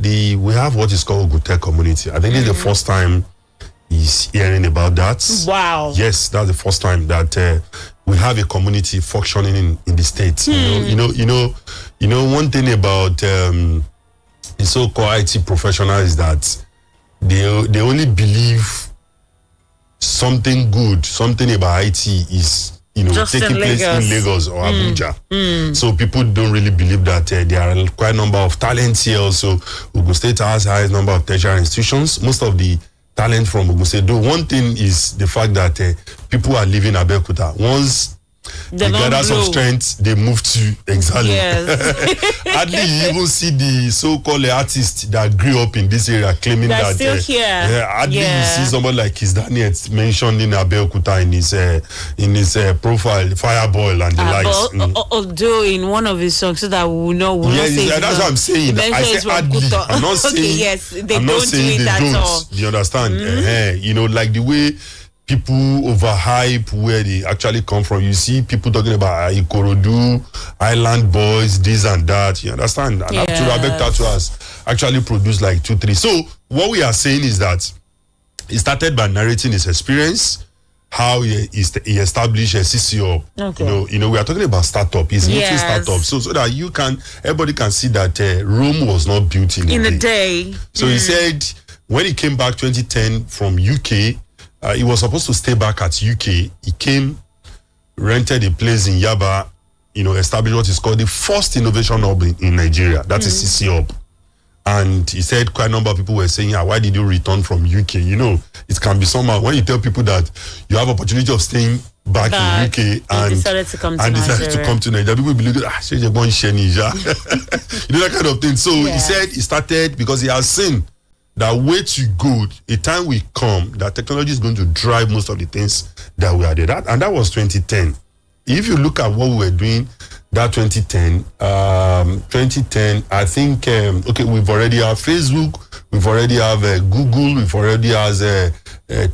we have what is called Ogutech community. I think it's the first time he's hearing about that. Wow. Yes, that's the first time that we have a community functioning in the state. You know, one thing about the so-called IT professionals is that they only believe something good, something about IT is just taking place in Lagos or Abuja. So people don't really believe that there are quite a number of talents here. Also, Ogun State has the highest number of tertiary institutions. Most of the talent from Ogun State. Though one thing is the fact that people are living Abeokuta. Once they gather some strength, they move to Exali. Yes. Hardly you even see the so-called artists that grew up in this area claiming They're that still here. hardly you see somebody like Kiss Daniel mentioned in Abeokuta in his profile, Fireball and the likes. Although in one of his songs, so that we will know. Yes, that's what I'm saying. I say hardly. I'm not saying. Okay, yes, they I'm don't not saying do it at all. Do you understand? Like the way people overhype where they actually come from. You see people talking about Ikorodu, Island Boys, this and that. You understand? And Abek Tattoo has actually produced like 2-3. So what we are saying is that he started by narrating his experience, how he established a CCO. Okay. We are talking about startup. It's multi startup. So that everybody can see that Rome was not built in a day. So he said when he came back 2010 from UK, he was supposed to stay back at UK. He came, rented a place in Yaba, established what is called the first innovation hub in Nigeria. That is CC Hub. And he said quite a number of people were saying, why did you return from UK? It can be somehow when you tell people that you have opportunity of staying back in UK and decided to come to Nigeria, people believe that you know, that kind of thing. So he said he started because he has seen that way to go, a time will come that technology is going to drive most of the things that we are doing. And that was 2010. If you look at what we were doing that 2010, I think, we've already have Facebook, we've already have Google, we've already have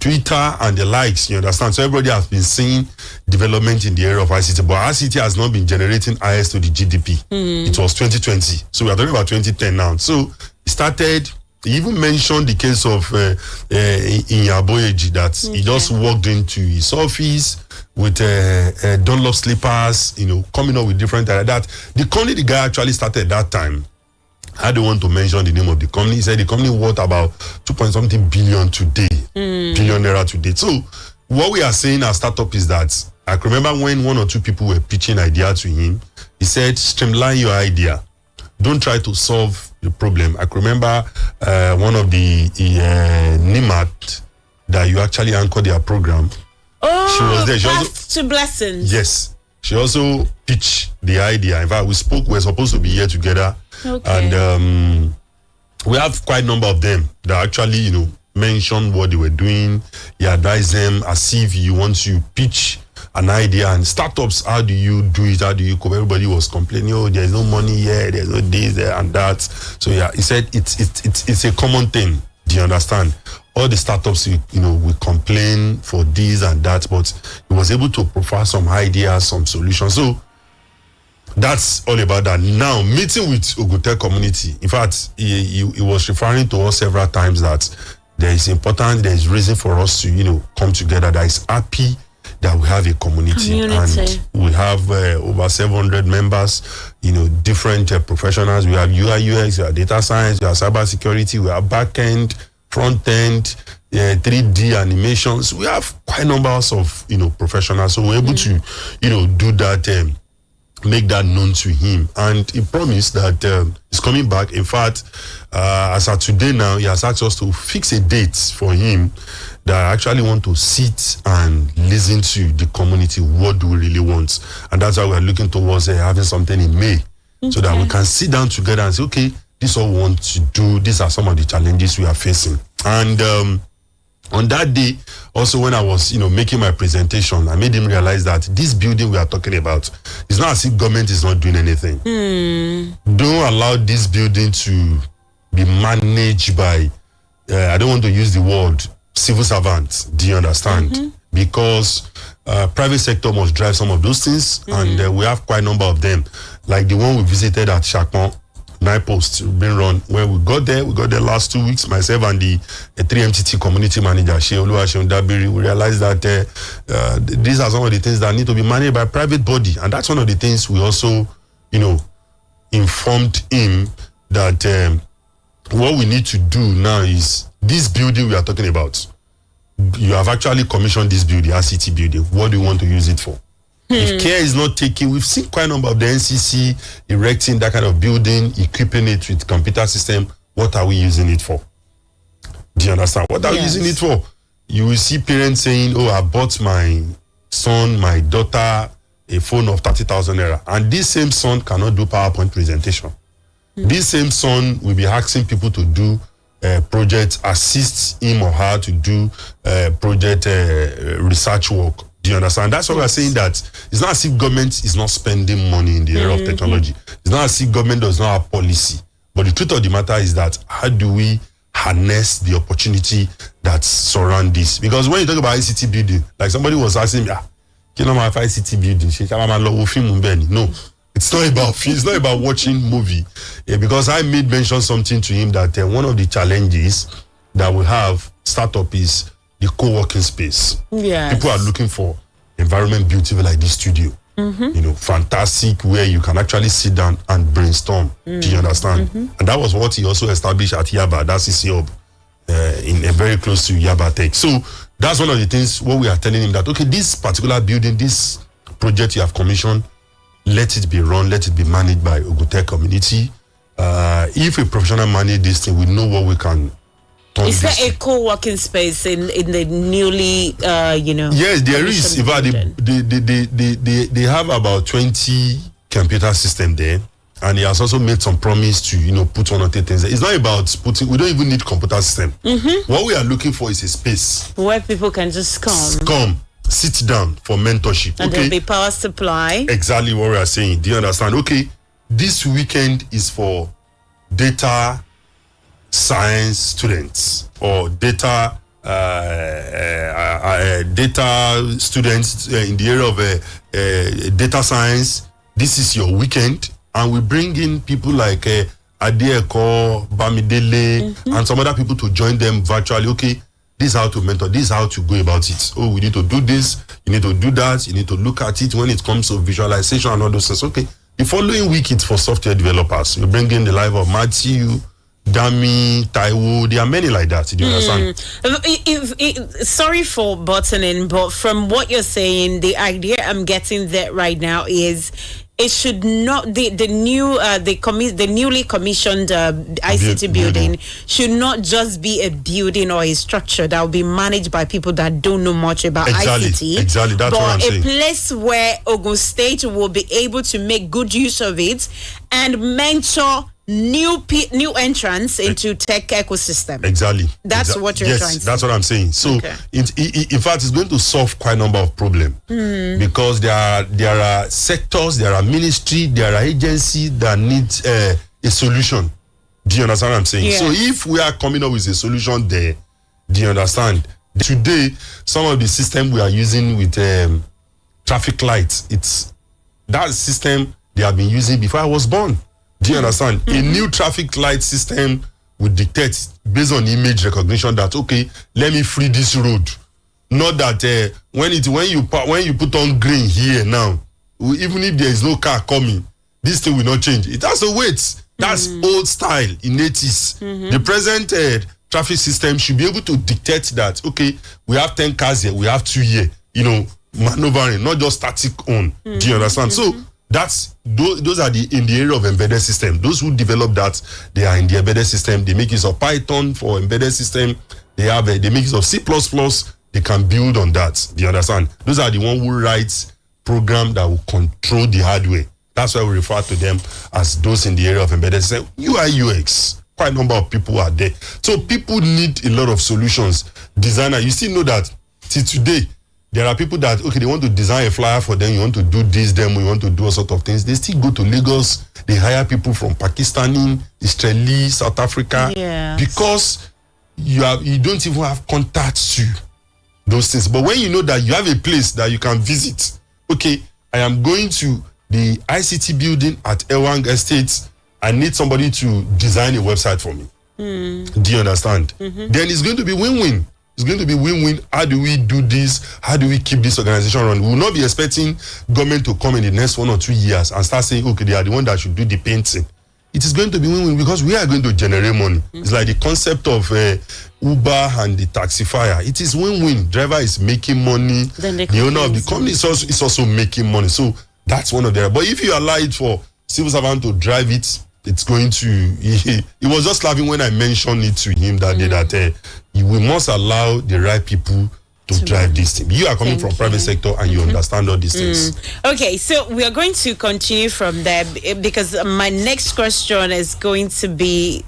Twitter and the likes, you understand? So everybody has been seeing development in the area of ICT, but ICT has not been generating IS to the GDP. It was 2020. So we are talking about 2010 now. So it started. He even mentioned the case of Inyaboyeji that he just walked into his office with Dunlop slippers, coming up with different that. The company the guy actually started that time. I don't want to mention the name of the company. He said the company worth about 2.something billion today, billion naira today. So what we are saying as startup is that I can remember when one or two people were pitching idea to him. He said, streamline your idea. Don't try to solve the problem. I can remember one of the NIMAT that you actually anchored their program. Oh, she was there. She Path to Blessings. Yes. She also pitched the idea. In fact, we were supposed to be here together. Okay. And we have quite a number of them that actually, mentioned what they were doing. You advise them as if you want to pitch an idea. And startups, how do you do it? How do you cope? Everybody was complaining, there's no money here, there's no this, there and that. So he said it's a common thing. Do you understand? All the startups, we complain for this and that, but he was able to provide some ideas, some solutions. So that's all about that. Now, meeting with Ogutech community, in fact, he was referring to us several times that there is reason for us to, come together, that is happy that we have a community. And we have over 700 members, different professionals. We have UI, UX, we have data science, we have cyber security, we have back-end, front-end, 3D animations. We have quite numbers of, professionals. So we're able to, do that, make that known to him. And he promised that he's coming back. In fact, as of today now, he has asked us to fix a date for him that I actually want to sit and listen to the community. What do we really want? And that's why we're looking towards having something in May, so that we can sit down together and say, okay, this is what we want to do. These are some of the challenges we are facing. And on that day, also when I was, making my presentation, I made him realize that this building we are talking about is not as if government is not doing anything. Don't allow this building to be managed by, I don't want to use the word civil servants. Do you understand? Because private sector must drive some of those things, and we have quite a number of them, like the one we visited at Shakman. 9 posts been run. When we got there last 2 weeks, myself and the 3MTT community manager, Sheoluwaseun Dabiri, we realized that these are some of the things that need to be managed by private body. And that's one of the things we also, informed him that what we need to do now is this building we are talking about. You have actually commissioned this building, RCT building. What do you want to use it for? If care is not taken, we've seen quite a number of the NCC erecting that kind of building, equipping it with computer system. What are we using it for? Do you understand? What are we using it for? You will see parents saying, I bought my son, my daughter a phone of 30,000 naira. And this same son cannot do PowerPoint presentation. This same son will be asking people to do project, assist him or her to do project research work. Do you understand? That's why we're saying that it's not as if government is not spending money in the area of technology. It's not as if government does not have policy. But the truth of the matter is that how do we harness the opportunity that surround this? Because when you talk about ICT building, like somebody was asking me, you know my ICT building? No. It's not about watching movie. Because I made mention something to him that one of the challenges that we have startup is the co-working space. Yes. People are looking for environment beautiful like this studio. Fantastic, where you can actually sit down and brainstorm. Do you understand? And that was what he also established at Yaba, that's his hub, in a very close to Yaba Tech. So that's one of the things what we are telling him that, okay, this particular building, this project you have commissioned, let it be run, let it be managed by Ogutech community. If a professional manage this thing, we know what we can turn. Is there a co-working space in the newly, Yes, there is. In fact, they have about 20 computer systems there. And he has also made some promise to, put one or two things. It's not about putting, we don't even need computer system. What we are looking for is a space where people can just come. Sit down for mentorship. And there'll be power supply. Exactly what we are saying. Do you understand? Okay, this weekend is for data science students or data students in the area of data science. This is your weekend, and we bring in people like Adieko, Bamidele, and some other people to join them virtually. Okay, this is how to mentor, this is how to go about it. We need to do this, you need to do that, you need to look at it when it comes to visualization and all those things. Okay, the following week it's for software developers. We bring in the life of Matthew, Dami, Taiwo. There are many like that. Do you understand? Sorry for butting in, but from what you're saying, the idea I'm getting there right now is it should not the newly commissioned ICT building should not just be a building or a structure that will be managed by people that don't know much about ICT. Exactly, that's what I'm saying. But a place where Ogun State will be able to make good use of it and mentor new entrants into tech ecosystem. Exactly. That's what you're trying to say. That's what I'm saying. So, okay. In fact, it's going to solve quite a number of problems because there are sectors, there are ministry, there are agencies that need a solution. Do you understand what I'm saying? Yes. So, if we are coming up with a solution there, do you understand? Today, some of the system we are using with traffic lights, it's that system they have been using before I was born. Do you understand? A new traffic light system would dictate based on image recognition that, okay, let me free this road. Not that when you put on green here now, even if there is no car coming, this thing will not change. It has to wait. That's old style in 80s. The present traffic system should be able to dictate that, okay, we have 10 cars here, we have 2 here, maneuvering, not just static on. Do you understand? So those are in the area of embedded system. Those who develop that, they are in the embedded system. They make use of Python for embedded system. They make use of C++. They can build on that. Do you understand? Those are the one who writes program that will control the hardware. That's why we refer to them as those in the area of embedded system. UI, UX. Quite a number of people are there. So people need a lot of solutions. Designer, you still know that till today, there are people that, okay, they want to design a flyer for them. You want to do this, them, you want to do all sorts of things. They still go to Lagos. They hire people from Pakistan, Israeli, South Africa. Yes. Because you don't even have contacts to those things. But when you know that you have a place that you can visit, okay, I am going to the ICT building at Ewang Estates. I need somebody to design a website for me. Do you understand? Then it's going to be win-win. It's going to be win-win. How do we do this? How do we keep this organization running? We will not be expecting government to come in the next 1 or 2 years and start saying, okay, they are the one that should do the painting. It is going to be win-win because we are going to generate money. It's like the concept of Uber and the taxifier. It is win-win. Driver is making money. The owner of the company is also making money. So that's one of the. But if you allow it for civil servant to drive it, it's going to. He was just laughing when I mentioned it to him that day that we must allow the right people to drive this thing. You are coming from private sector and you understand all these things. Okay, so we are going to continue from there because my next question is going to be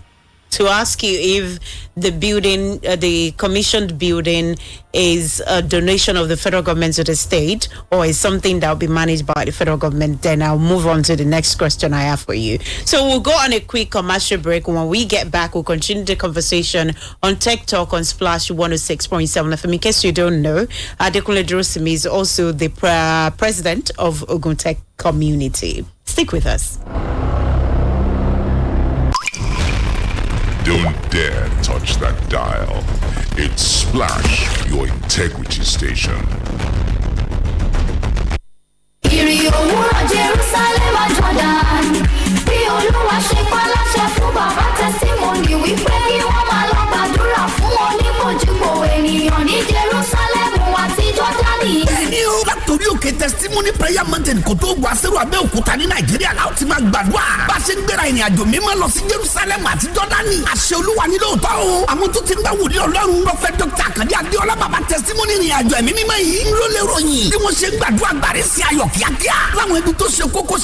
to ask you if the building, the commissioned building, is a donation of the federal government to the state or is something that will be managed by the federal government. Then I'll move on to the next question I have for you. So we'll go on a quick commercial break. When we get back, we'll continue the conversation on Tech Talk on Splash 106.7 FM. In case you don't know, Adekunle Durosimi is also the president of Ogun Tech Community. Stick with us. Don't dare touch that dial. It's Splash, your integrity station. Látòrí òkè testimony prayer mountain kò tó gbà sẹ́rù Abẹ́òkúta ní Nàìjíríà láti máa gbàdúrà. Bá a ṣe ń gbéra ìrìn àjò mímọ́ lọ sí Jerusalem àti Jọ́dánì. Àṣẹ Olúwa ni lóòótọ́ o. Àwọn tó ti ń bá wòlíì Ọlọ́run. Prophet Dr. Akande Adéọlá bàbá testimony ìrìn àjò ẹ̀mí mímọ́ yìí ń ló lè ròyìn. Bí wọ́n ṣe ń gbàdúrà gbàrí sí ayọ̀ kíákíá. Láwọn ibi tó ṣe kókó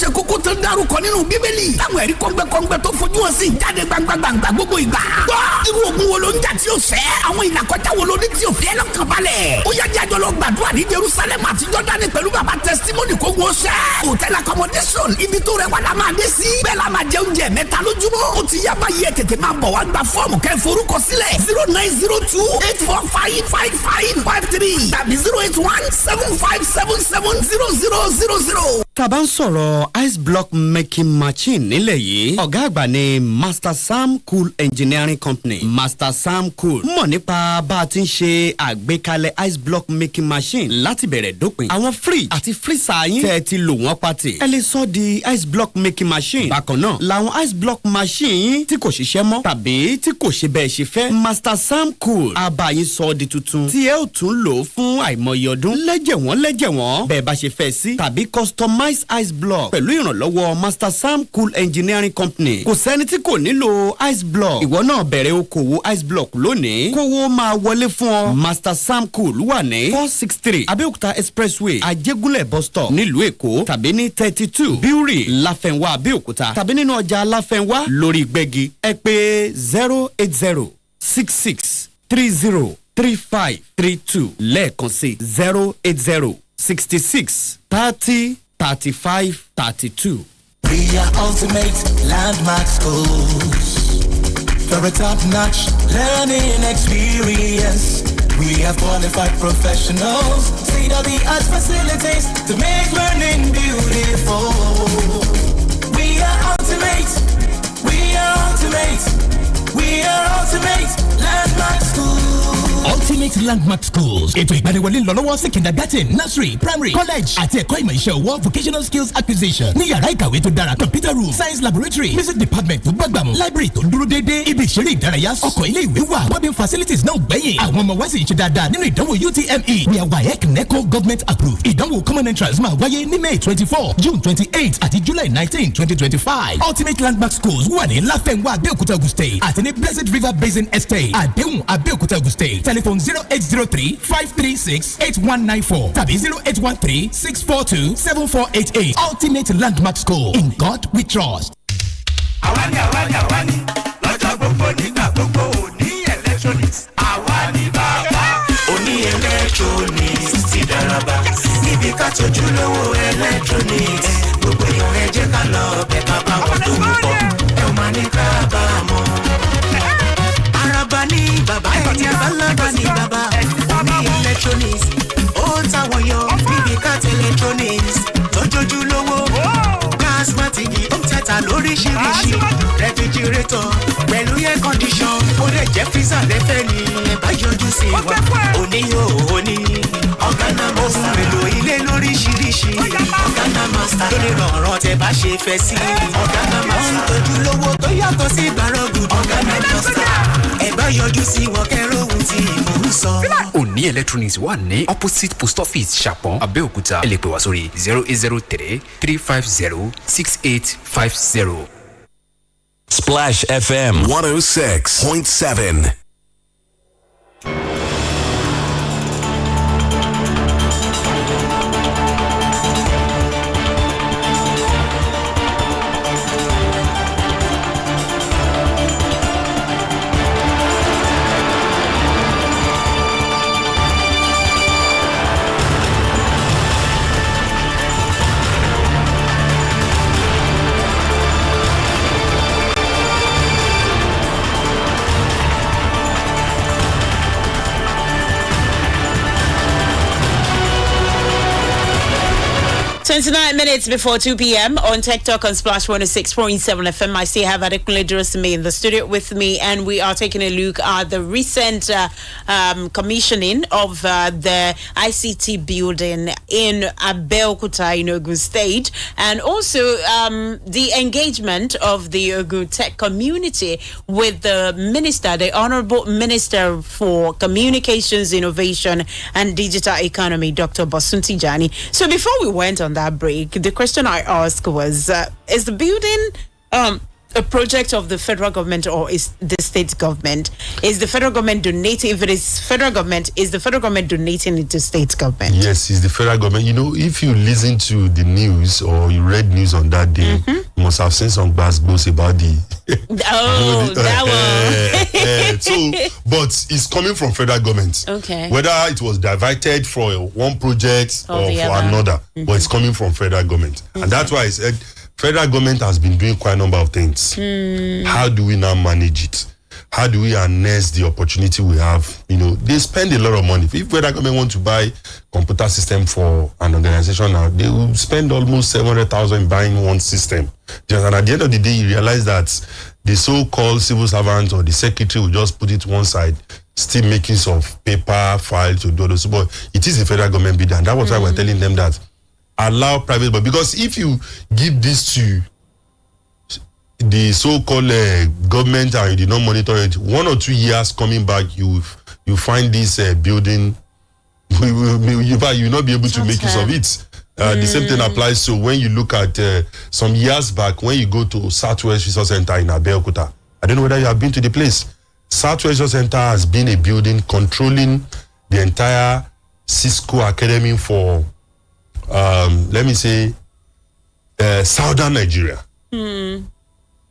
tó dárúkọ nínú Bíbélì. Láwọn ẹ̀rí kọ́ngbẹ́kọ́ngbẹ́ tó fojú hàn sí jáde gbangbangba gbogbo ìgbà. Gbọ́ irú ogun wo ló ń jà tí ó fẹ́? Àwọn ìlàkọjá wo ló ní tí ó fẹ́ lọ́kàn balẹ̀? Ó yá jẹ́ àjọ lọ gbàdúrà ní Jerusalem àti Jọ́dánì pẹ̀lú bàbá testimony kó wọ́n ṣẹ́. Hotel accommodation ibi tó rẹwà la máa dé sí. Bẹ́ẹ̀ la máa jẹ oúnjẹ mẹ́ta lójúmọ́. Ó ti yá báyìí ẹ̀ tètè máa bọ̀ wá gba fọ́ọ̀mù kẹ́ forúkọ sílẹ̀ 0902-845-5553 tàbí 081-7577-0000. Tàbá ń sọ̀rọ̀ ice block making machine nílẹ̀ yìí. Ọ̀gá àgbà ni Master Sam Cool Engineering Company. Master Sam Cool mọ̀ nípa bá a ti ń ṣe àgbékalẹ̀ ice block making machine láti bẹ̀rẹ̀ dópin. Àwọn fridge àti freezer yín tẹ́ ẹ ti lò wọ́n pàtì. Ẹ lè sọ di ice block making machine. Bákan náà làwọn ice block machine yín tí kò ṣiṣẹ́ mọ́ tàbí tí kò ṣe bẹ́ẹ̀ ṣe fẹ́. Master Sam Cool á bá yín sọ di tuntun tí ẹ ó tún lò fún àìmọye ọdún. Lẹ́jẹ̀ wọ́n bẹ́ẹ̀ bá ṣe fẹ́ sí tàbí customize ice block pẹ̀lú ìrànlọ́wọ́ Master Sam Cool Engineering Company. Kò sẹ́ni tí kò nílò ice block. Ìwọ náà bẹ̀rẹ̀ okòwò ice block lónìí. Kówó máa wọlé fún ọ. Master Sam Cool wà ní 463 Abẹ́òkúta Expressway Ajégúnlẹ̀ bus stop nílùú Èkó tàbí ní 32 Bíúrì Láfẹnwá Abẹ́òkúta tàbí nínú ọjà Láfẹnwá lórí Gbẹ́gi. Ẹ pè 08066303532 lẹ́ẹ̀kan sí 08066303532. We are ultimate landmark schools for a top-notch learning experience. We have qualified professionals, state-of-the-art facilities to make learning beautiful. We are ultimate. We are ultimate. We are ultimate landmark schools. Ultimate Landmark Schools. Ètò ìgbaniwọlé ń lọ lọ́wọ́ sí kindergarten, nursery, primary, college àti ẹ̀kọ́ ìmọ̀ iṣẹ́ ọwọ́ vocational skills acquisition. Ní yàrá ìkàwé tó dára, computer room, science laboratory, music department tó gbàgbàmù, library tó dúró déédéé, ibi ìṣeré ìdárayá, ọkọ̀ ilé ìwé wà, boarding facilities náà gbẹ̀yìn. Àwọn ọmọ wa sì ń ṣe dáadáa nínú ìdánwò UTME. We are WAEC NECO government approved. Ìdánwò common entrance máa wáyé ní May 24, June 28 àti July 19, 2025. Ultimate Landmark Schools wà ní Láfẹnwá Abẹ́òkúta Ogun State àti ní Blessed River Basin Estate, Àdéhùn Abẹ́òkúta Ogun State. Telephone 0803-536-8194 tàbí 0813-642-7488. Ultimate Landmark School. In God we trust. Àwáni lọ́jọ́ gbogbo nígbà gbogbo òní electronics. Àwáni bàbá òní electronics ti dáraba. Níbi ká tọ́jú lówó electronics. Gbogbo èèyàn ẹ jẹ́ ká lọ bẹ̀ ká bá wọn tó mú pọ̀. Ẹ ò máa ní ká bá a mọ̀. Araba ní bàbá ẹni abálábá ní bàbá. Òní electronics. Ó táwọn yọ níbi ká tẹ electronics. Tọ́jú lówó. Gas matic ó ń tẹ̀ta lóríṣiríṣi. rẹfrigirétọ̀ pẹ̀lú air condition ó lè jẹ́ freezer lẹ́fẹ̀ẹ́ ni ẹ bá yọjú sí wa òní yóò òní ọ̀gánà master ohun èlò ilé lóríṣiríṣi ọ̀gánà master lórí rọ̀rọ̀ tẹ bá ṣe fẹ́ sí ọ̀gánà master wọ́n ń tọ́jú lówó tó yàtọ̀ sí gbàrọ̀gùdù ọ̀gánà master ẹ bá yọjú sí wọn kẹ́rọ ohun tí mò ń sọ. Òní electronics wà ní opposite post office Ṣàpọ̀n Abẹ́òkúta ẹ lè pè wá sórí 0803 350 6850. Splash FM 106.7. Twenty-nine minutes before 2 p.m. on Tech Talk on Splash 106.7 FM. I still have Adekunle Durosimi in the studio with me, and we are taking a look at the recent commissioning of the ICT building in Abeokuta in Ogun State, and also the engagement of the Ogun Tech community with the minister, the Honorable Minister for Communications, Innovation, and Digital Economy, Dr. Bosunti Jani. So before we went on that break, the question I asked was, is the building a project of the federal government or is the state government? Is the federal government donating? If it is federal government, is the federal government donating it to state government? Yes, it's the federal government. You know, if you listen to the news or you read news on that day, you must have seen some goes about the that one. So, but it's coming from federal government. Okay. Whether it was diverted for one project or the for other. another, but it's coming from federal government, and that's why I said federal government has been doing quite a number of things. How do we now manage it? How do we harness the opportunity we have? You know, they spend a lot of money. If federal government want to buy computer system for an organization now, they will spend almost 700,000 buying one system. And at the end of the day, you realize that the so-called civil servant or the secretary will just put it one side, still making some paper file to do this. But it is a federal government bid, and that was why we're telling them that allow private, but because if you give this to the so-called government and you did not monitor it, 1 or 2 years coming back, you find this building, you will not be able to make use of it. The same thing applies to when you look at some years back, when you go to Southwest Resource Center in Abeokuta. I don't know whether you have been to the place. Southwest Resource Center has been a building controlling the entire Cisco Academy for, let me say, southern Nigeria.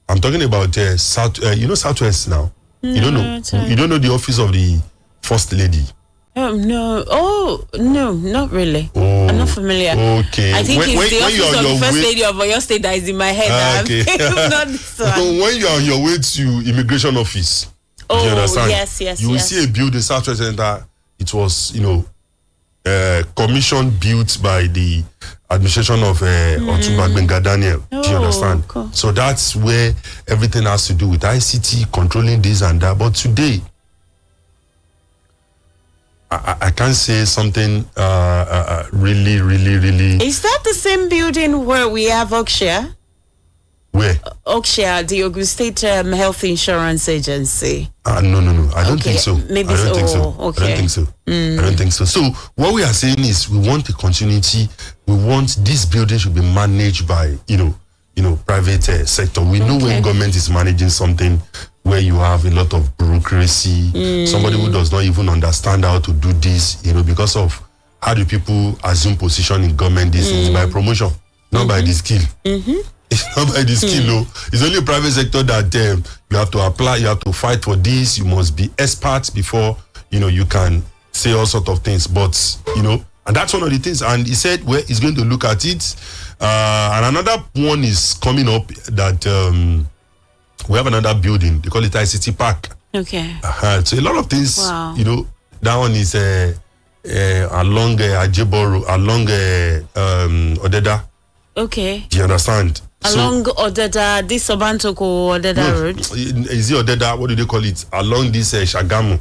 I'm talking about Southwest now. You don't know the office of the First Lady. Oh no! Oh no! Not really. Oh, I'm not familiar. Okay. I think it's the office of the First Lady of Oyo State that is in my head. Okay. Not this one. When you are on your way to immigration office, Oh, you understand? yes. You will see a building, Southwest Center. It was, commission built by the administration of Otunba Gbenga Daniel. Do you understand? Cool. So that's where everything has to do with ICT, controlling this and that. But today, I can't say something really. Is that the same building where we have Oakshire? Where? Oakshire, the Ogun State Health Insurance Agency. No. I don't think so. Maybe I don't think so. Okay. I don't think so. I don't think so. So what we are saying is we want a continuity. We want this building should be managed by private sector. We know when government is managing something where you have a lot of bureaucracy, somebody who does not even understand how to do this, because of how do people assume position in government. This is by promotion, not by the skill. It's not by the skill, no. It's only private sector that you have to apply, you have to fight for this, you must be expert before, you can say all sort of things. But, and that's one of the things. And he said, well, he's going to look at it. And another one is coming up that we have another building. They call it ICT Park. Okay. So a lot of things, Wow. that one is along Ajeboro, along Odeda. Okay. Do you understand? Along Odeda, this Obantoko Odeda Road. Is it Odeda? What do they call it? Along this Shagamu.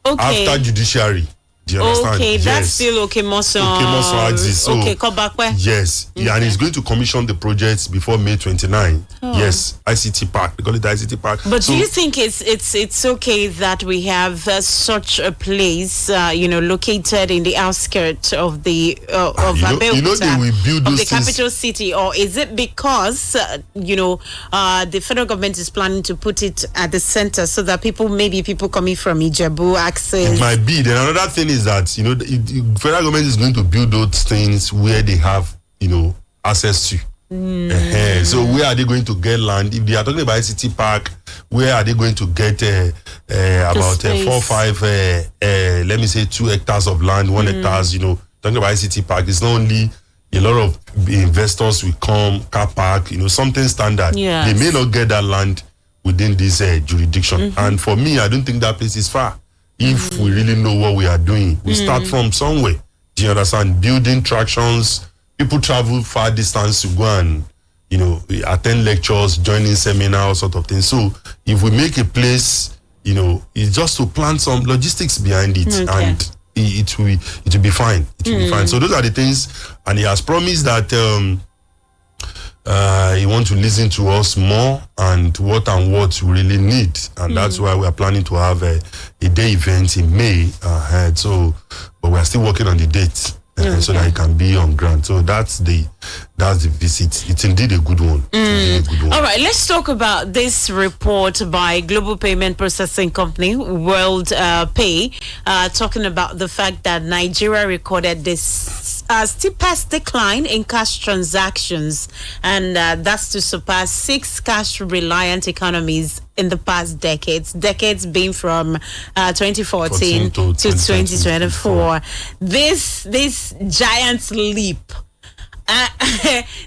Okay. After judiciary. Do you understand? Okay, that's Yes. still Okemoso. Okemoso axis. So, okay, Kobakwe. yes. Okay. Yeah, and he's going to commission the projects before May 29. Yes. ICT Park. They call it ICT Park. But so, do you think it's okay that we have such a place, located in the outskirts of the of Abeokuta, they will build of those the things. capital city, or is it because the federal government is planning to put it at the center so that people coming from Ijebu access? It might be. Then another thing is that the federal government is going to build those things where they have access to. So where are they going to get land? If they are talking about ICT Park, where are they going to get about 4 or 5 let me say 2 hectares of land, 1 hectares, talking about ICT Park, it's not only a lot of investors will come, car park, something standard. Yes. They may not get that land within this jurisdiction. And for me, I don't think that place is far. If we really know what we are doing, we start from somewhere. Do you understand? Building tractions, people travel far distance to go and, attend lectures, joining seminars, sort of thing. So if we make a place, it's just to plan some logistics behind it, and it will be fine. It will be fine. So those are the things, and he has promised that he wants to listen to us more and what we really need, and that's why we are planning to have a day event in May ahead. So, but we are still working on the date so that it can be on ground. So that's the visit. It's indeed a good one. All right, let's talk about this report by Global Payment Processing Company, World Pay, talking about the fact that Nigeria recorded this steepest decline in cash transactions, and that's to surpass 6 cash-reliant economies in the past decades being from 2014 to 2024. This giant leap.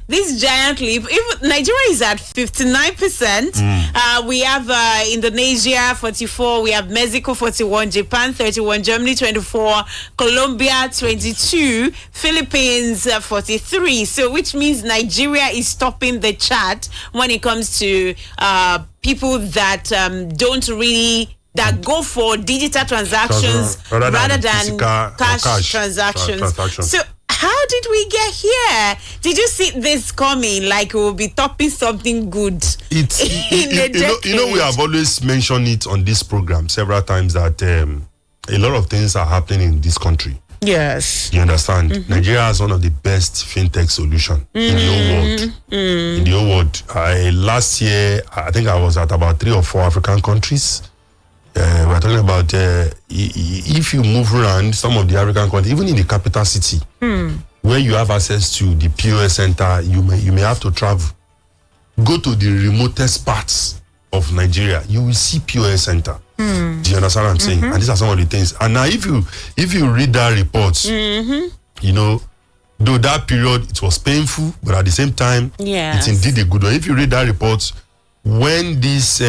This giant leap. If Nigeria is at 59%, we have Indonesia 44, we have Mexico 41, Japan 31, Germany 24, Colombia 22, Philippines 43. So, which means Nigeria is topping the chart when it comes to people that don't really. That go for digital transactions rather than cash transactions. So, how did we get here? Did you see this coming? Like we will be topping something good. We have always mentioned it on this program several times that a lot of things are happening in this country. Yes. You understand? Nigeria has one of the best fintech solution in the whole world. In the whole world. Last year, I think I was at about 3 or 4 African countries. We're talking about if you move around some of the African countries, even in the capital city, where you have access to the POS center, you may have to travel. Go to the remotest parts of Nigeria, you will see POS center. Do you understand what I'm saying? And these are some of the things. And now, if you read that report, though that period it was painful, but at the same time, it's indeed a good one. If you read that report, when this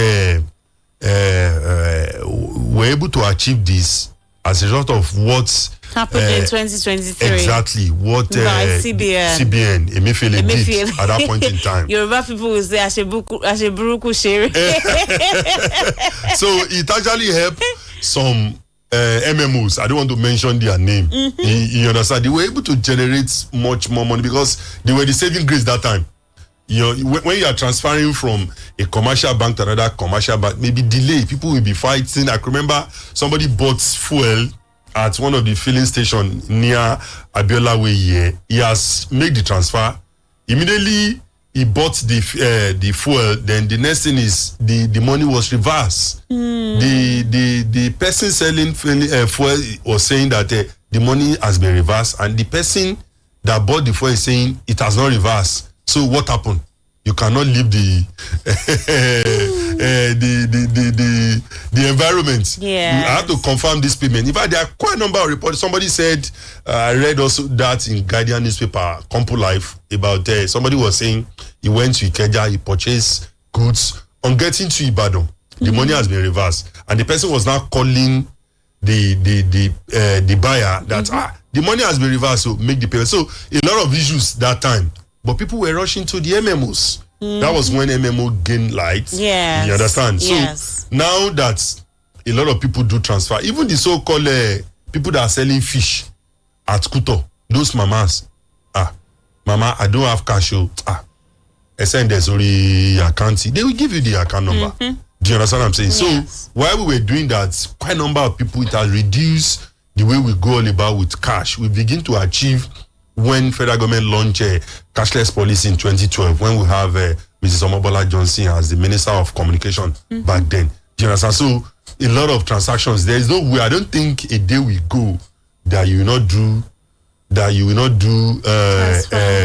we're able to achieve this as a result of what happened in 2023. Exactly what CBN Emefiele did at that point in time. Yoruba people will say Asheburuku Shere. So it actually helped some MMOs. I don't want to mention their name. You understand? They were able to generate much more money because they were the saving grace that time. When you are transferring from a commercial bank to another commercial bank, maybe delay, people will be fighting. I can remember somebody bought fuel at one of the filling stations near Abiola Way here. He has made the transfer. Immediately, he bought the fuel. Then the next thing is the money was reversed. The person selling fuel was saying that the money has been reversed, and the person that bought the fuel is saying it has not reversed. So what happened? You cannot leave the environment. Yeah. You have to confirm this payment. In fact, there are quite a number of reports. Somebody said, I read also that in Guardian newspaper, Compo Life, about somebody was saying he went to Ikeja, he purchased goods. On getting to Ibadan, the money has been reversed, and the person was now calling the buyer that the money has been reversed, so make the payment. So a lot of issues that time. But people were rushing to the MMOs. That was when MMO gained light. Yes. You understand? Yes. So now that a lot of people do transfer, even the so-called people that are selling fish at Kuto, those mamas, mama, I don't have cash. I send there's only account. They will give you the account number. Do you understand what I'm saying? Yes. So while we were doing that, quite a number of people, it has reduced the way we go all about with cash. We begin to achieve when federal government launched a cashless policy in 2012, when we have Mrs. Omobola Johnson as the Minister of Communication back then. Do you understand? So a lot of transactions. There is no way. I don't think a day will go that you will not do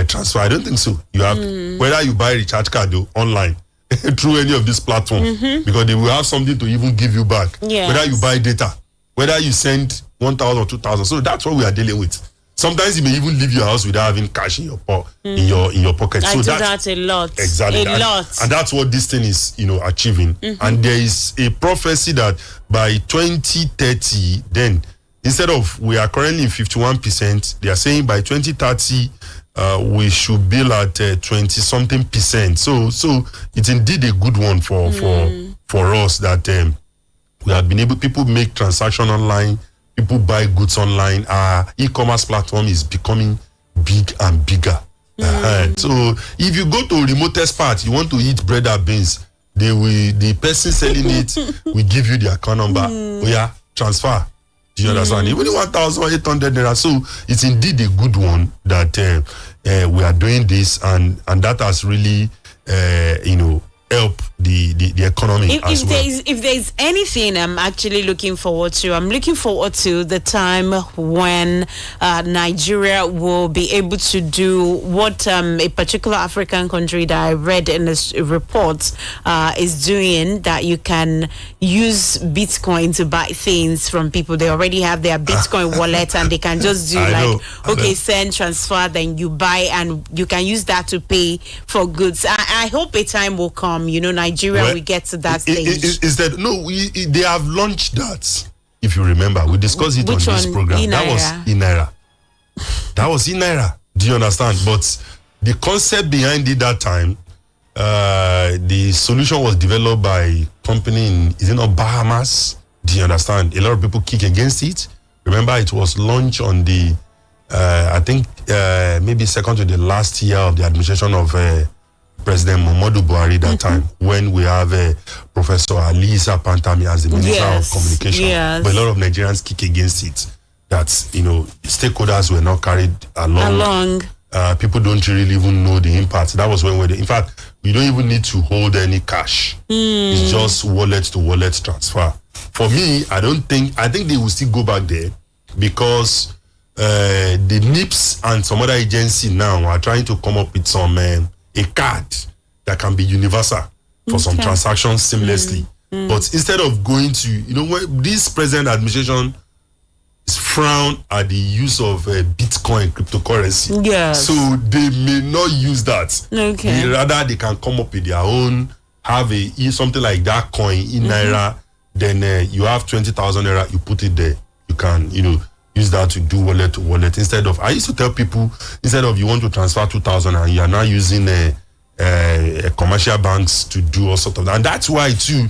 transfer. I don't think so. You have whether you buy recharge card online through any of these platforms, because they will have something to even give you back. Yes. Whether you buy data, whether you send 1,000 or 2,000. So that's what we are dealing with. Sometimes you may even leave your house without having cash in your pocket. I So do that's that a lot. exactly A lot. and that's what this thing is, achieving. And there is a prophecy that by 2030, then instead of we are currently in 51%, they are saying by 2030 we should be at 20-something percent. So it's indeed a good one for us that we have been able. People make transaction online. People buy goods online. Our e-commerce platform is becoming big and bigger. So if you go to remotest part, you want to eat bread and beans, the person selling it will give you the account number. Oh yeah, transfer. Do you understand? Even 1,800 naira. So it's indeed a good one that we are doing this, and that has really help the economy as well. If there's anything I'm actually looking forward to, I'm looking forward to the time when Nigeria will be able to do what a particular African country that I read in this report is doing, that you can use Bitcoin to buy things from people. They already have their Bitcoin wallet and they can just do send, transfer, then you buy, and you can use that to pay for goods. I hope a time will come, Nigeria, we get to that stage. Is that they have launched that? If you remember, we discussed it Which on this one? program. That was Inaira. That was Inaira. Do you understand? But the concept behind it that time, the solution was developed by a company in Bahamas. Do you understand? A lot of people kick against it. Remember, it was launched on the I think maybe second to the last year of the administration of President Muhammadu Buhari that time, when we have Professor Alisa Pantami as the Minister of Communication. But a lot of Nigerians kick against it, that stakeholders were not carried along. People don't really even know the impact. That was when in fact, you don't even need to hold any cash. It's just wallet to wallet transfer. For me, I think they will still go back there, because the NIPS and some other agency now are trying to come up with some a card that can be universal for some transactions seamlessly. But instead of going to, when this present administration is frowned at the use of Bitcoin cryptocurrency. Yes. So they may not use that. Okay. Rather, they can come up with their own, have something like that coin in Naira. Then you have 20,000 Naira, you put it there. You can, use that to do wallet to wallet. Instead of, I used to tell people, instead of you want to transfer 2,000 and you are now using commercial banks to do all sort of that. And that's why too,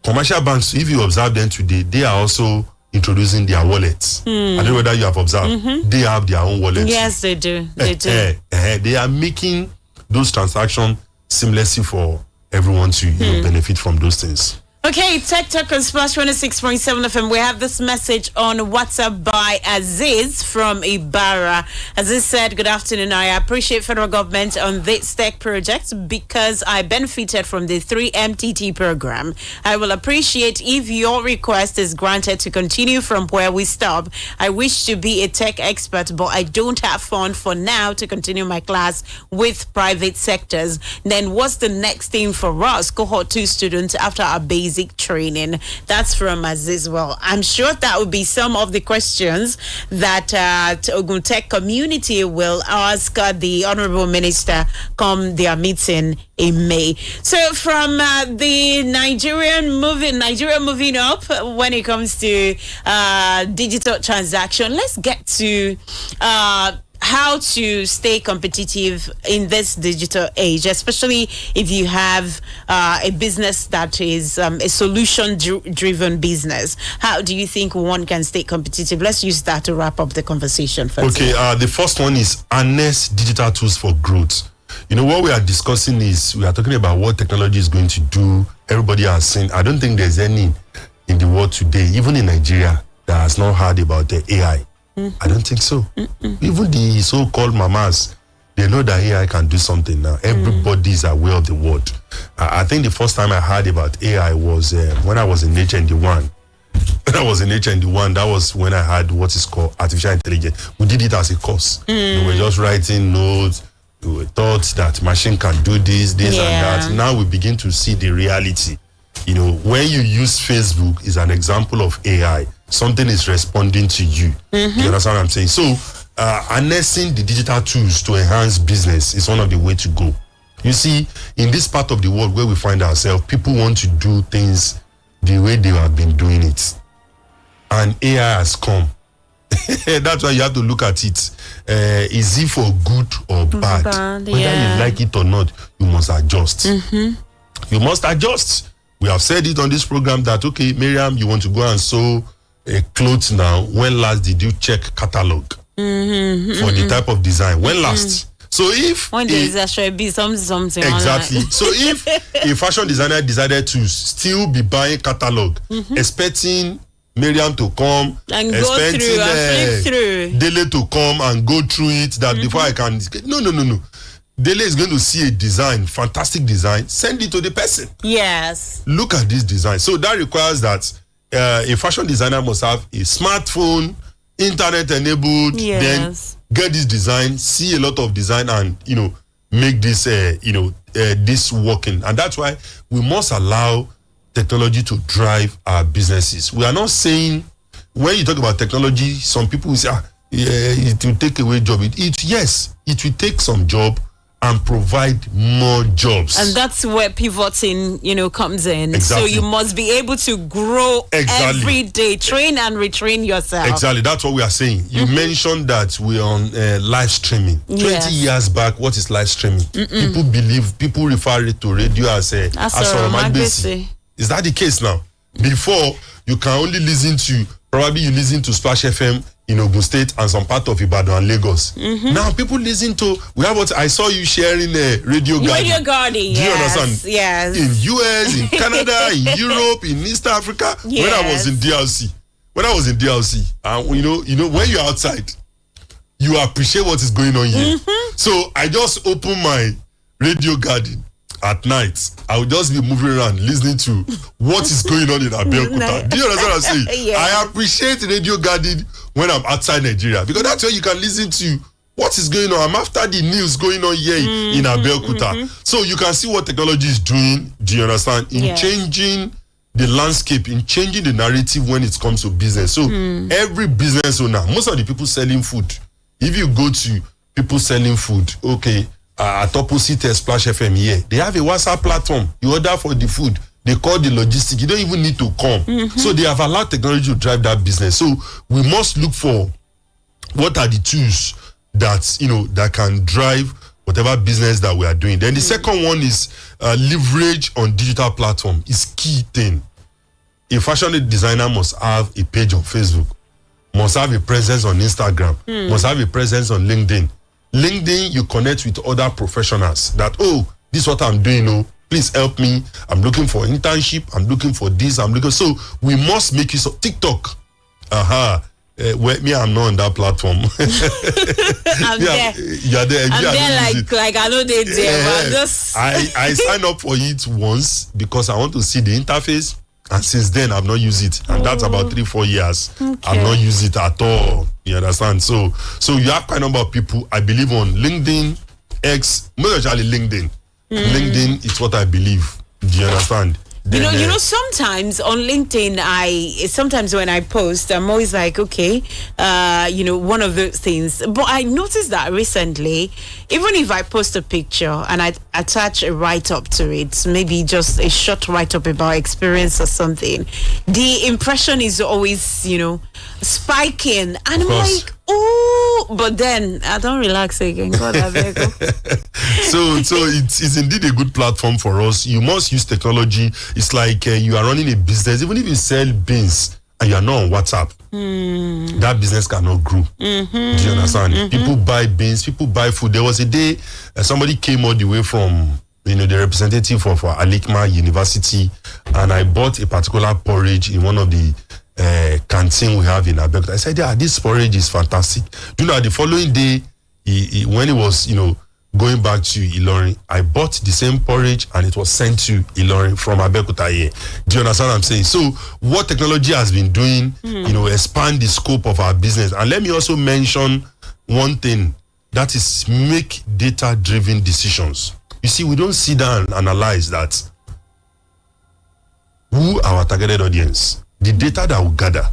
commercial banks, if you observe them today, they are also introducing their wallets. I don't know whether you have observed. They have their own wallets. Yes, they do. They do. They are making those transactions seamlessly for everyone to benefit from those things. Okay, Tech Talk on Splash 106.7 FM. We have this message on WhatsApp by Aziz from Ibarra. Aziz said, good afternoon. I appreciate federal government on this tech project because I benefited from the 3MTT program. I will appreciate if your request is granted to continue from where we stop. I wish to be a tech expert, but I don't have fund for now to continue my class with private sectors. Then what's the next thing for us, cohort 2 students, after our basic training? That's from Aziz. Well, I'm sure that would be some of the questions that Ogun Tech community will ask the Honorable Minister come their meeting in May. So from the Nigeria moving up when it comes to digital transaction, let's get to how to stay competitive in this digital age, especially if you have a business that is a solution-driven business. How do you think one can stay competitive? Let's use that to wrap up the conversation first. Okay, the first one is harness digital tools for growth. You know, what we are discussing is we are talking about what technology is going to do. Everybody has seen. I don't think there's any in the world today, even in Nigeria, that has not heard about the AI. I don't think so. Even the so-called mamas, they know that AI can do something now. Everybody is aware of the word. I think the first time I heard about AI was when I was in HND1. When I was in HND1, that was when I had what is called artificial intelligence. We did it as a course. We were just writing notes. We thought that machine can do this, and that. Now we begin to see the reality. You know, when you use Facebook is an example of AI. Something is responding to you. You understand what I'm saying? So, harnessing the digital tools to enhance business is one of the way to go. You see, in this part of the world where we find ourselves, people want to do things the way they have been doing it. And AI has come. That's why you have to look at it. Is it for good or bad? Whether you like it or not, you must adjust. You must adjust. We have said it on this program that, okay, Maryam, you want to go and sew a clothes now. When last did you check catalog for the type of design? When last? So if one day there should be something exactly. So if a fashion designer decided to still be buying catalog, expecting Maryam to come and go through and flip through, Dele to come and go through it, that before I can no. Dele is going to see a design, fantastic design, send it to the person. Yes. Look at this design. So that requires that a fashion designer must have a smartphone, internet enabled, then get this design, see a lot of design, and make this this working. And that's why we must allow technology to drive our businesses. We are not saying, when you talk about technology, some people will say, it will take away job. It will take some job and provide more jobs. And that's where pivoting, comes in. Exactly. So you must be able to grow every day, train and retrain yourself. Exactly, that's what we are saying. You mentioned that we're on live streaming. 20 years back, what is live streaming? People refer it to radio as a Magbesi. Is that the case now? Before, you can only listen to, probably you listen to Splash FM in Ogun State and some part of Ibadan and Lagos. Now people listen to, we have what I saw you sharing a Radio Garden. Radio Garden, Do you understand? Yes. In US, in Canada, in Europe, in East Africa. Yes. When I was in DRC, and when you're outside, you appreciate what is going on here. So I just open my Radio Garden at night. I will just be moving around listening to what is going on in Abeokuta. Do you understand what I'm saying? Yes. I appreciate Radio Garden when I'm outside Nigeria, because that's where you can listen to what is going on. I'm after the news going on here in Abeokuta. So you can see what technology is doing, do you understand? In changing the landscape, in changing the narrative when it comes to business. So every business owner, most of the people selling food, if you go to people selling food, okay, at opposite Splash FM here, they have a WhatsApp platform. You order for the food, they call the logistics. You don't even need to come. So they have allowed technology to drive that business. So we must look for what are the tools that that can drive whatever business that we are doing. Then the second one is leverage on digital platform. Is key thing. A fashion designer must have a page on Facebook, must have a presence on Instagram, must have a presence on LinkedIn. LinkedIn, you connect with other professionals that, this is what I'm doing, please help me. I'm looking for internship. I'm looking for this. So we must make use of TikTok. I'm not on that platform. I'm there. You're there. I'm there like I know they're there, but just I signed up for it once because I want to see the interface. And since then, I've not used it. And that's about 3-4 years. Okay. I've not used it at all. You understand? So you have quite a number of people, I believe, on LinkedIn, X, most actually LinkedIn. LinkedIn is what I believe. Do you understand? Then, sometimes on LinkedIn, sometimes when I post, I'm always like, okay, one of those things. But I noticed that recently, even if I post a picture and I attach a write-up to it, maybe just a short write-up about experience or something, the impression is always, spiking. And I'm like, but then I don't relax again. God, I beg you. So it's indeed a good platform for us. You must use technology. It's like you are running a business. Even if you sell beans and you are not on WhatsApp, that business cannot grow. Do you understand? People buy beans, people buy food. There was a day somebody came all the way from the representative of Alikma University, and I bought a particular porridge in one of the canteen we have in Abeokuta. I said, yeah, this porridge is fantastic. Do you know, the following day, when he was, going back to Ilorin, I bought the same porridge and it was sent to Ilorin from Abeokuta here. Do you understand what I'm saying? So what technology has been doing, expand the scope of our business. And let me also mention one thing, that is make data-driven decisions. You see, we don't sit down and analyze that. Who our targeted audience? The data that we gather.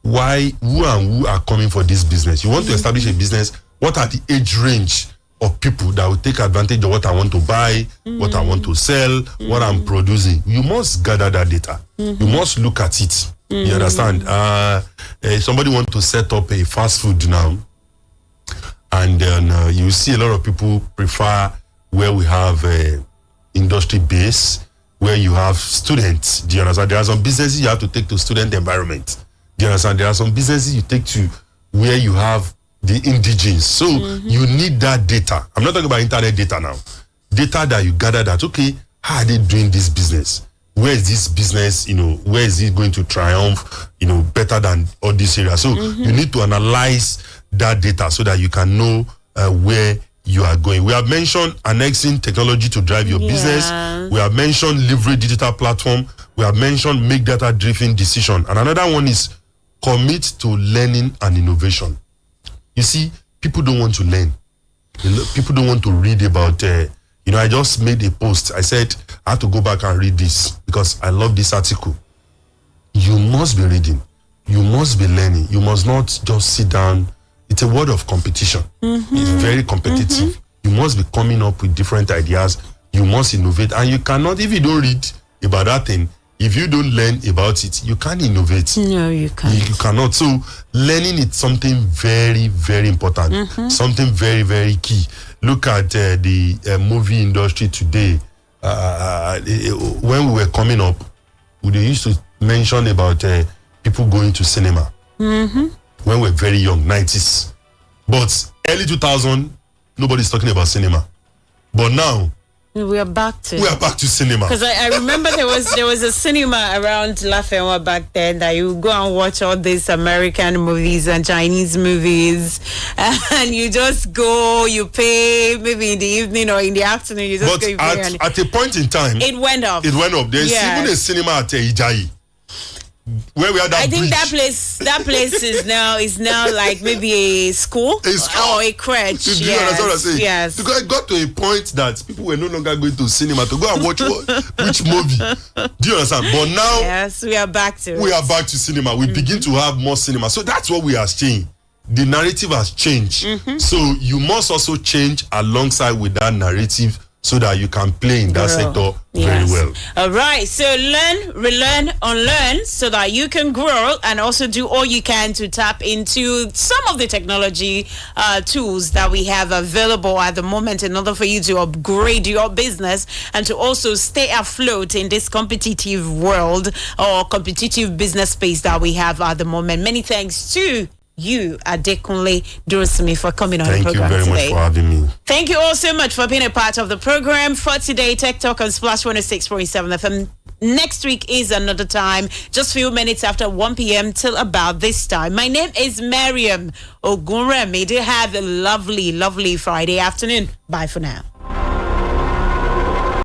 Why, who are coming for this business? You want to establish a business, what are the age range of people that will take advantage of what I want to buy, what I want to sell, what I'm producing? You must gather that data. You must look at it. You understand? Somebody want to set up a fast food now, and then you see a lot of people prefer where we have industry base, where you have students. Do you understand? There are some businesses you have to take to student environment. Do you understand? There are some businesses you take to where you have the indigens. So you need that data. I'm not talking about internet data now. Data that you gather that, okay, how are they doing this business? Where is this business, where is it going to triumph, better than all this area? So you need to analyze that data so that you can know where you are going. We have mentioned annexing technology to drive your business. We have mentioned leverage digital platform. We have mentioned make data-driven decision. And another one is commit to learning and innovation. You see, people don't want to learn. People don't want to read about, I just made a post. I said, I have to go back and read this because I love this article. You must be reading. You must be learning. You must not just sit down. It's a world of competition. It's very competitive. You must be coming up with different ideas. You must innovate. And you cannot, if you don't read about that thing, if you don't learn about it, you can't innovate. No, you can't. You cannot. So learning is something very, very important. Something very, very key. Look at the movie industry today. When we were coming up, they used to mention about people going to cinema. When we were very young, 90s. But early 2000, nobody's talking about cinema. But now, we are back to cinema. Because I remember there was a cinema around Lafayette back then that you go and watch all these American movies and Chinese movies, and you just go, you pay maybe in the evening or in the afternoon. You just go. You pay at a point in time, it went up. There's even a cinema at Ijayi. Where we had that I think bridge. that place is now like maybe a school or a crèche. Do you understand what I'm saying? Yes. Because it got to a point that people were no longer going to cinema to go and watch which movie. Do you understand? But now, yes, we are back to cinema. We begin to have more cinema. So that's what we are saying. The narrative has changed. So you must also change alongside with that narrative, so that you can play in that sector very well. All right. So learn, relearn, unlearn so that you can grow and also do all you can to tap into some of the technology tools that we have available at the moment in order for you to upgrade your business and to also stay afloat in this competitive world or competitive business space that we have at the moment. Many thanks to you, Adekunle Durosimi, for coming on the program today. Thank you very much for having me. Thank you all so much for being a part of the program for today. Tech Talk on Splash 106.7 FM. Next week is another time, just a few minutes after 1 p.m. till about this time. My name is Maryam Ogunremi. Do have a lovely, lovely Friday afternoon. Bye for now.